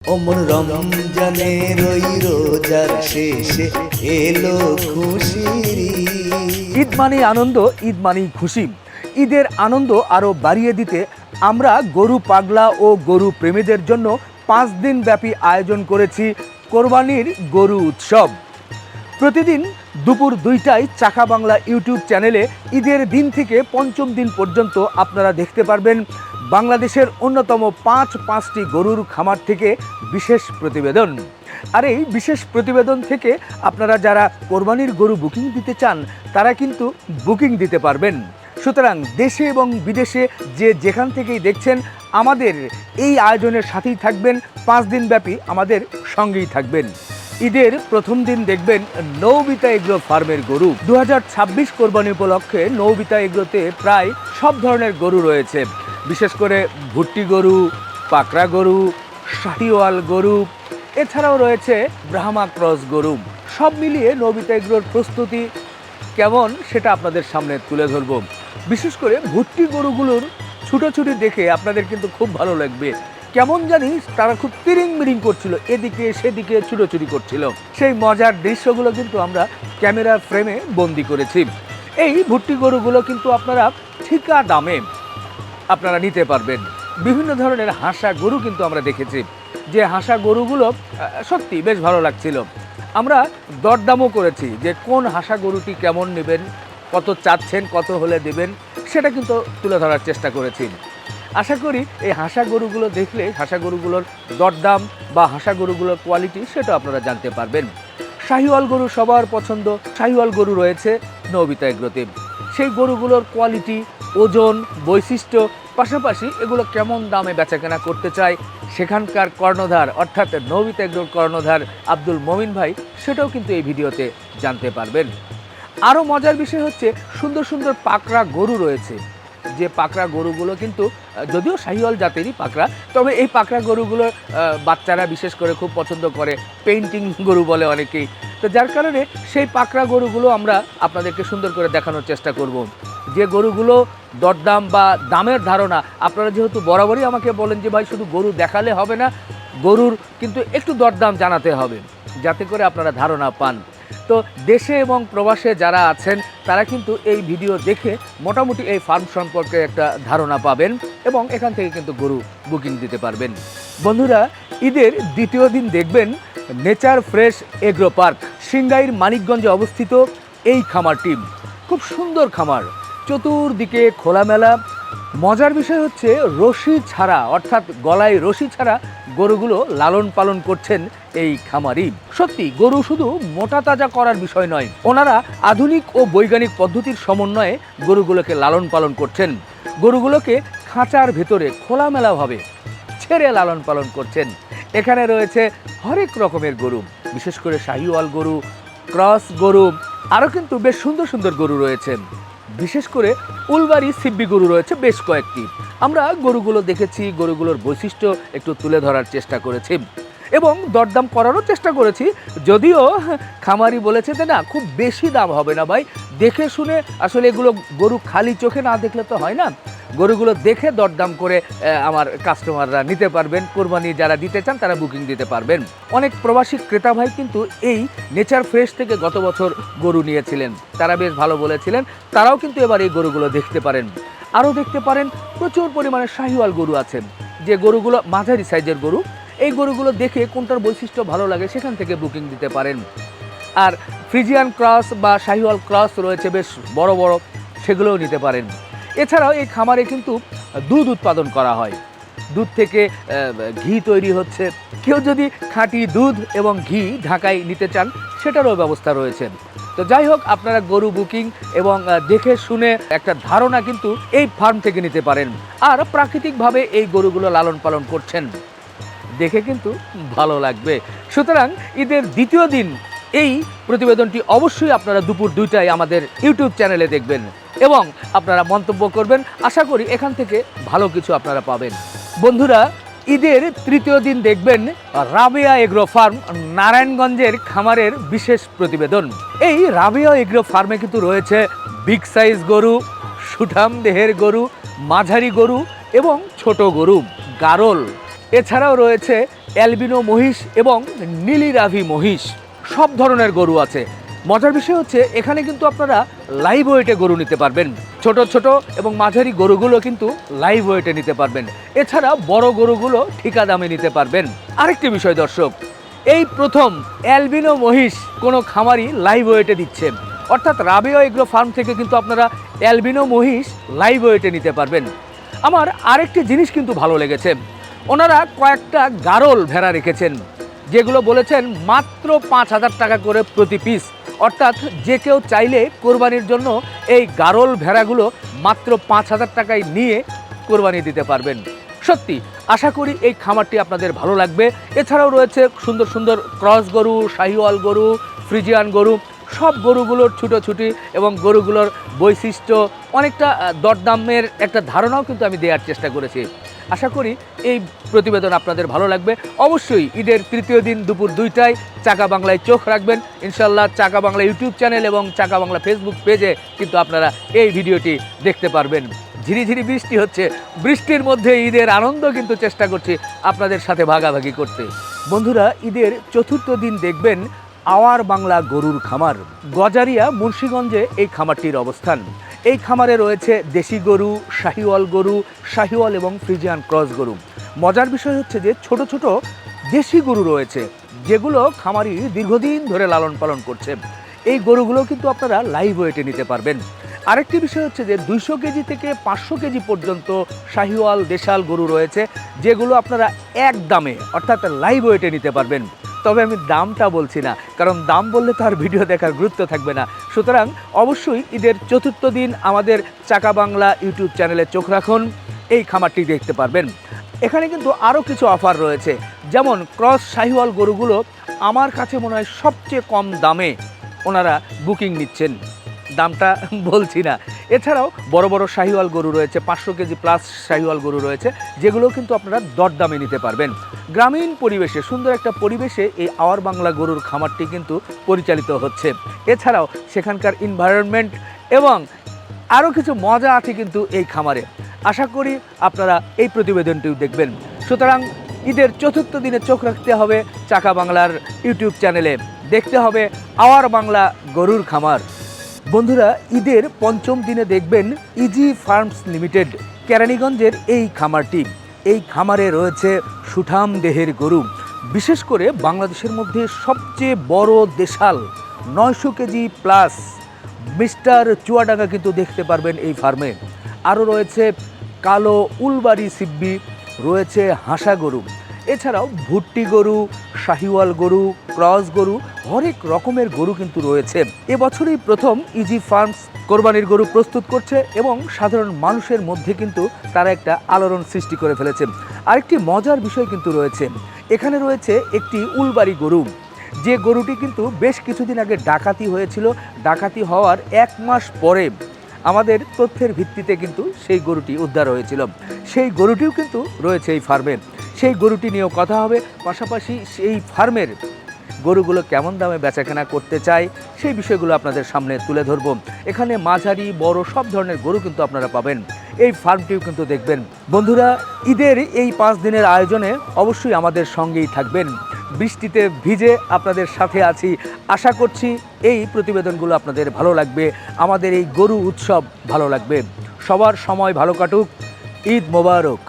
অমন রমজানের ওই রোজার শেষে এলো খুশির ঈদ মানেই আনন্দ, ঈদ মানেই খুশি। ঈদের আনন্দ আরও বাড়িয়ে দিতে আমরা গরু পাগলা ও গরু প্রেমীদের জন্য 5 দিন ব্যাপী আয়োজন করেছি কোরবানির গরু উৎসব। প্রতিদিন দুপুর 2টায় চাকা বাংলা ইউটিউব চ্যানেলে ঈদের দিন থেকে পঞ্চম দিন পর্যন্ত আপনারা দেখতে পারবেন বাংলাদেশের অন্যতম পাঁচটি গরুর খামার থেকে বিশেষ প্রতিবেদন। আর এই বিশেষ প্রতিবেদন থেকে আপনারা যারা কোরবানির গরু বুকিং দিতে চান তারা কিন্তু বুকিং দিতে পারবেন। সুতরাং দেশে এবং বিদেশে যে যেখান থেকেই দেখছেন আমাদের এই আয়োজনের সাথেই থাকবেন, 5 দিন ব্যাপী আমাদের সঙ্গেই থাকবেন। ঈদের প্রথম দিন দেখবেন নৌবিতা এগ্রো ফার্মের গরু। 2026 কোরবানি উপলক্ষে নৌবিতা এগ্রোতে প্রায় সব ধরনের গরু রয়েছে, বিশেষ করে ভুট্টি গরু, পাকড়া গরু, শাহিওয়াল গরু, এছাড়াও রয়েছে ব্রাহ্মা ক্রস গরু। সব মিলিয়ে নৌবিতা এগ্রোর প্রস্তুতি কেমন সেটা আপনাদের সামনে তুলে ধরব। বিশেষ করে ভুট্টি গরুগুলোর ছুটোছুটি দেখে আপনাদের কিন্তু খুব ভালো লাগবে। কেমন জানি তারা খুব তিরিং মিরিং করছিল, এদিকে সেদিকে ছুটোছুটি করছিল। সেই মজার দৃশ্যগুলো কিন্তু আমরা ক্যামেরার ফ্রেমে বন্দি করেছি। এই ভুট্টি গরুগুলো কিন্তু আপনারা ঠিকা দামে আপনারা নিতে পারবেন। বিভিন্ন ধরনের হাঁসা গরু কিন্তু আমরা দেখেছি, যে হাঁসা গরুগুলো সত্যি বেশ ভালো লাগছিল। আমরা দরদামও করেছি যে কোন হাঁসা গরুটি কেমন নেবেন, কত চাচ্ছেন, কত হলে দেবেন, সেটা কিন্তু তুলে ধরার চেষ্টা করেছি। আশা করি এই হাঁসা গরুগুলো দেখলে হাঁসা গরুগুলোর দরদাম বা হাঁসা গরুগুলোর কোয়ালিটি সেটা আপনারা জানতে পারবেন। শাহিওয়াল গরু সবার পছন্দ, শাহিওয়াল গরু রয়েছে নৌবিতা এগ্রোতে। সেই গরুগুলোর কোয়ালিটি, ওজন, বৈশিষ্ট্য, পাশাপাশি এগুলো কেমন দামে বেচাকেনা করতে চায় সেখানকার কর্ণধার অর্থাৎ নৌবিতা এগ্রোর কর্ণধার আব্দুল মমিন ভাই, সেটাও কিন্তু এই ভিডিওতে জানতে পারবেন। আরও মজার বিষয় হচ্ছে সুন্দর সুন্দর পাকড়া গরু রয়েছে, যে পাকড়া গরুগুলো কিন্তু যদিও শাহিওয়াল জাতেরই পাকড়া, তবে এই পাকড়া গরুগুলো বাচ্চারা বিশেষ করে খুব পছন্দ করে, পেইন্টিং গরু বলে অনেকেই। তো যার কারণে সেই পাকড়া গরুগুলো আমরা আপনাদেরকে সুন্দর করে দেখানোর চেষ্টা করব। যে গরুগুলো দরদাম বা দামের ধারণা, আপনারা যেহেতু বরাবরই আমাকে বলেন যে ভাই শুধু গরু দেখালে হবে না, গরুর কিন্তু একটু দরদাম জানাতে হবে যাতে করে আপনারা ধারণা পান। তো দেশে এবং প্রবাসে যারা আছেন তারা কিন্তু এই ভিডিও দেখে মোটামুটি এই ফার্ম সম্পর্কে একটা ধারণা পাবেন এবং এখান থেকে কিন্তু গরু বুকিং দিতে পারবেন। বন্ধুরা, ঈদের দ্বিতীয় দিন দেখবেন nature fresh agro park, Singair মানিকগঞ্জে অবস্থিত এই খামারটি। খুব সুন্দর খামার, চতুর্দিকে খোলামেলা। মজার বিষয় হচ্ছে রশি ছাড়া, অর্থাৎ গলায় রশি ছাড়া গরুগুলো লালন পালন করছেন এই খামারি। সত্যি গরু শুধু মোটা তাজা করার বিষয় নয়, ওনারা আধুনিক ও বৈজ্ঞানিক পদ্ধতির সমন্বয়ে গরুগুলোকে লালন পালন করছেন। গরুগুলোকে খাঁচার ভেতরে খোলামেলাভাবে ছেড়ে লালন পালন করছেন। এখানে রয়েছে হরেক রকমের গরু, বিশেষ করে শাহিওয়াল গরু, ক্রস গরু, আরও কিন্তু বেশ সুন্দর সুন্দর গরু রয়েছে। বিশেষ করে উলবাড়ি সিব্বি গরু রয়েছে বেশ কয়েকটি। আমরা গরুগুলো দেখেছি, গরুগুলোর বৈশিষ্ট্য একটু তুলে ধরার চেষ্টা করেছি এবং দরদাম করারও চেষ্টা করেছি। যদিও খামারি বলেছে যে না, খুব বেশি দাম হবে না ভাই, দেখে শুনে, আসলে এগুলো গরু খালি চোখে না দেখলে তো হয় না, গরুগুলো দেখে দরদাম করে আমার কাস্টমাররা নিতে পারবেন। কোরবানি যারা দিতে চান তারা বুকিং দিতে পারবেন। অনেক প্রবাসী ক্রেতা ভাই কিন্তু এই নেচার ফ্রেশ থেকে গত বছর গরু নিয়েছিলেন, তারা বেশ ভালো বলেছিলেন। তারাও কিন্তু এবার এই গরুগুলো দেখতে পারেন। আরও দেখতে পারেন প্রচুর পরিমাণে শাহিওয়াল গরু আছেন, যে গরুগুলো মাঝারি সাইজের গরু। এই গরুগুলো দেখে কোনটার বৈশিষ্ট্য ভালো লাগে সেখান থেকে বুকিং দিতে পারেন। আর ফ্রিজিয়ান ক্রস বা শাহিওয়াল ক্রস রয়েছে বেশ বড় বড়, সেগুলোও নিতে পারেন। এছাড়াও এই খামারে কিন্তু দুধ উৎপাদন করা হয়, দুধ থেকে ঘি তৈরি হচ্ছে। কেউ যদি খাঁটি দুধ এবং ঘি ঢাকায় নিতে চান সেটারও ব্যবস্থা রয়েছে। তো যাই হোক, আপনারা গরু বুকিং এবং দেখে শুনে একটা ধারণা কিন্তু এই ফার্ম থেকে নিতে পারেন। আর প্রাকৃতিকভাবে এই গরুগুলো লালন পালন করছেন, দেখে কিন্তু ভালো লাগবে। সুতরাং ঈদের দ্বিতীয় দিন এই প্রতিবেদনটি অবশ্যই আপনারা দুপুর 2টায় আমাদের ইউটিউব চ্যানেলে দেখবেন এবং আপনারা মন্তব্য করবেন। আশা করি এখান থেকে ভালো কিছু আপনারা পাবেন। বন্ধুরা, ঈদের তৃতীয় দিন দেখবেন রাবেয়া এগ্রো ফার্ম নারায়ণগঞ্জের খামারের বিশেষ প্রতিবেদন। এই রাবেয়া এগ্রো ফার্মে কিন্তু রয়েছে বিগ সাইজ গরু, সুঠাম দেহের গরু, মাঝারি গরু এবং ছোট গরু, গারল। এছাড়াও রয়েছে অ্যালবিনো মহিষ এবং নীলিরাভি মহিষ, সব ধরনের গরু আছে। মজার বিষয় হচ্ছে এখানে কিন্তু আপনারা লাইভ ওয়েটে গরু নিতে পারবেন। ছোট ছোট এবং মাঝারি গরুগুলো কিন্তু লাইভ ওয়েটে নিতে পারবেন। এছাড়া বড় গরুগুলো ঠিকা দামে নিতে পারবেন। আরেকটি বিষয় দর্শক, এই প্রথম অ্যালবিনো মহিষ কোনো খামারি লাইভ ওয়েটে দিচ্ছে, অর্থাৎ রাবেয়া এগ্রো ফার্ম থেকে কিন্তু আপনারা অ্যালবিনো মহিষ লাইভ ওয়েটে নিতে পারবেন। আমার আরেকটি জিনিস কিন্তু ভালো লেগেছে, ওনারা কয়েকটা গারল ভেড়া রেখেছেন, যেগুলো বলেছেন মাত্র 5,000 টাকা করে প্রতি পিস, অর্থাৎ যে কেউ চাইলে কোরবানির জন্য এই গারল ভেড়াগুলো মাত্র 5,000 টাকায় নিয়ে কোরবানি দিতে পারবেন। সত্যি আশা করি এই খামারটি আপনাদের ভালো লাগবে। এছাড়াও রয়েছে সুন্দর সুন্দর ক্রস গরু, শাহিওয়াল গরু, ফ্রিজিয়ান গরু, সব গরুগুলোর ছুটোছুটি এবং গরুগুলোর বৈশিষ্ট্য, অনেকটা দরদামের একটা ধারণাও কিন্তু আমি দেওয়ার চেষ্টা করেছি। আশা করি এই প্রতিবেদন আপনাদের ভালো লাগবে। অবশ্যই ঈদের তৃতীয় দিন দুপুর 2টায় চাকা বাংলায় চোখ রাখবেন। ইনশাল্লাহ চাকা বাংলা ইউটিউব চ্যানেল এবং চাকা বাংলা ফেসবুক পেজে কিন্তু আপনারা এই ভিডিওটি দেখতে পারবেন। ঝিরিঝিরি বৃষ্টি হচ্ছে, বৃষ্টির মধ্যে ঈদের আনন্দ কিন্তু চেষ্টা করছি আপনাদের সাথে ভাগাভাগি করতে। বন্ধুরা, ঈদের চতুর্থ দিন দেখবেন আওয়ার বাংলা গরুর খামার, গজারিয়া মুন্সিগঞ্জে এই খামারটির অবস্থান। এই খামারে রয়েছে দেশি গরু, শাহিওয়াল এবং ফ্রিজিয়ান ক্রস গরু। মজার বিষয় হচ্ছে যে ছোট ছোট দেশি গরু রয়েছে, যেগুলো খামারি দীর্ঘদিন ধরে লালন পালন করছে। এই গরুগুলো কিন্তু আপনারা লাইভ ওয়েটে নিতে পারবেন। আরেকটি বিষয় হচ্ছে যে 200 কেজি থেকে 500 কেজি পর্যন্ত শাহিওয়াল দেশাল গরু রয়েছে, যেগুলো আপনারা এক দামে অর্থাৎ লাইভ ওয়েটে নিতে পারবেন। তবে আমি দামটা বলছি না, কারণ দাম বললে তো আর ভিডিও দেখার গুরুত্ব থাকবে না। সুতরাং অবশ্যই ঈদের চতুর্থ দিন আমাদের চাকা বাংলা ইউটিউব চ্যানেলে চোখ রাখুন, এই খামারটি দেখতে পারবেন। এখানে কিন্তু আরও কিছু অফার রয়েছে, যেমন ক্রস শাহিওয়াল গরুগুলো আমার কাছে মনে হয় সবচেয়ে কম দামে ওনারা বুকিং নিচ্ছেন, দামটা বলছি না। এছাড়াও বড় বড় শাহিওয়াল গরু রয়েছে, 500 কেজি প্লাস শাহিওয়াল গরু রয়েছে, যেগুলো কিন্তু আপনারা দরদামে নিতে পারবেন। গ্রামীণ পরিবেশে, সুন্দর একটা পরিবেশে এই আওয়ার বাংলা গরুর খামারটি কিন্তু পরিচালিত হচ্ছে। এছাড়াও সেখানকার এনভায়রনমেন্ট এবং আরও কিছু মজা আছে কিন্তু এই খামারে। আশা করি আপনারা এই প্রতিবেদনটিও দেখবেন। সুতরাং ঈদের চতুর্থ দিনে চোখ রাখতে হবে চাকা বাংলার ইউটিউব চ্যানেলে, দেখতে হবে আওয়ার বাংলা গরুর খামার। বন্ধুরা, ঈদের পঞ্চম দিনে দেখবেন ইজি ফার্মস লিমিটেড কেরানীগঞ্জের এই খামারটি। এই খামারে রয়েছে সুঠাম দেহের গরু, বিশেষ করে বাংলাদেশের মধ্যে সবচেয়ে বড় দেশাল 900 কেজি প্লাস মিস্টার চুয়াডাঙ্গা কিন্তু দেখতে পারবেন এই ফার্মে। আরও রয়েছে কালো উলবাড়ি সিব্বি, রয়েছে হাসা গরু, এছাড়াও ভুট্টি গরু, শাহিওয়াল গরু, ক্রস গরু, হরেক রকমের গরু কিন্তু রয়েছে। এবছরই প্রথম ইজি ফার্মস কোরবানির গরু প্রস্তুত করছে এবং সাধারণ মানুষের মধ্যে কিন্তু তারা একটা আলোড়ন সৃষ্টি করে ফেলেছে। আরেকটি মজার বিষয় কিন্তু রয়েছে, এখানে রয়েছে একটি উলবাড়ি গরু, যে গরুটি কিন্তু বেশ কিছুদিন আগে ডাকাতি হয়েছিল। ডাকাতি হওয়ার 1 মাস পরে আমাদের তথ্যের ভিত্তিতে কিন্তু সেই গরুটি উদ্ধার হয়েছিল। সেই গরুটিও কিন্তু রয়েছে এই ফার্মে, সেই গরুটি নিয়েও কথা হবে। পাশাপাশি সেই ফার্মের গরুগুলো কেমন দামে বেচাকেনা করতে চায় সেই বিষয়গুলো আপনাদের সামনে তুলে ধরব। এখানে মাঝারি বড় সব ধরনের গরু কিন্তু আপনারা পাবেন। এই ফার্মটিও কিন্তু দেখবেন। বন্ধুরা, ঈদের এই 5 দিনের আয়োজনে অবশ্যই আমাদের সঙ্গেই থাকবেন। বৃষ্টিতে ভিজে আপনাদের সাথে আছি। আশা করছি এই প্রতিবেদনগুলো আপনাদের ভালো লাগবে, আমাদের এই গরু উৎসব ভালো লাগবে। সবার সময় ভালো কাটুক। ঈদ মোবারক।